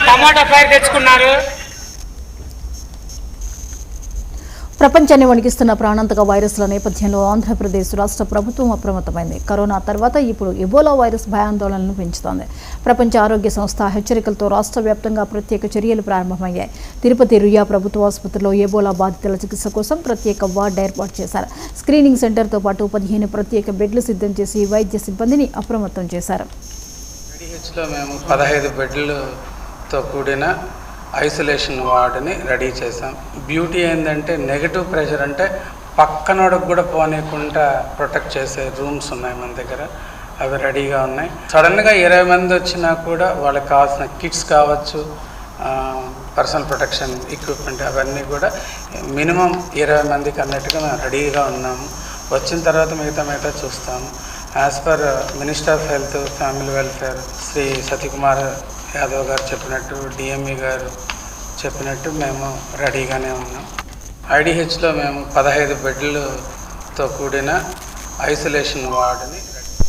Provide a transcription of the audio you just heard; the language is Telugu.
టమాటా ఫైర్ తెచ్చుకున్నారు. ప్రపంచాన్ని వణికిస్తున్న ప్రాణాంతక వైరస్ల నేపథ్యంలో ఆంధ్రప్రదేశ్ రాష్ట్ర ప్రభుత్వం అప్రమత్తమైంది. కరోనా తర్వాత ఇప్పుడు ఎబోలా వైరస్ భయాందోళనలను పెంచుతోంది. ప్రపంచ ఆరోగ్య సంస్థ హెచ్చరికలతో రాష్ట్ర వ్యాప్తంగా ప్రత్యేక చర్యలు ప్రారంభమయ్యాయి. తిరుపతి రుయా ప్రభుత్వ ఆసుపత్రిలో ఎబోలా బాధితుల చికిత్స కోసం ప్రత్యేక వార్డు ఏర్పాటు చేశారు. స్క్రీనింగ్ సెంటర్తో పాటు 15 ప్రత్యేక బెడ్లు సిద్ధం చేసి వైద్య సిబ్బందిని అప్రమత్తం చేశారు. మేము 15 బెడ్లతో కూడిన ఐసోలేషన్ వార్డుని రెడీ చేసాం. బ్యూటీ ఏంటంటే నెగిటివ్ ప్రెషర్ అంటే పక్కనోడికి కూడా పోనీయకుండా ప్రొటెక్ట్ చేసే రూమ్స్ ఉన్నాయి మన దగ్గర. అవి రెడీగా ఉన్నాయి. సడన్గా 20 మంది వచ్చినా కూడా వాళ్ళకి కావాల్సిన కిట్స్ కావచ్చు, పర్సనల్ ప్రొటెక్షన్ ఎక్విప్మెంట్ అవన్నీ కూడా మినిమం 20 మందికి అన్నట్టుగా మేము రెడీగా ఉన్నాము. వచ్చిన తర్వాత మిగతా చూస్తాము. As per minister of health family welfare Shri Satikumar Yadav గారు చెప్పినట్టు, డిఎంఈ గారు చెప్పినట్టు మేము రెడీగానే ఉన్నాం. ఐడిహెచ్లో మేము 15 బెడ్లతో కూడిన ఐసోలేషన్ వార్డుని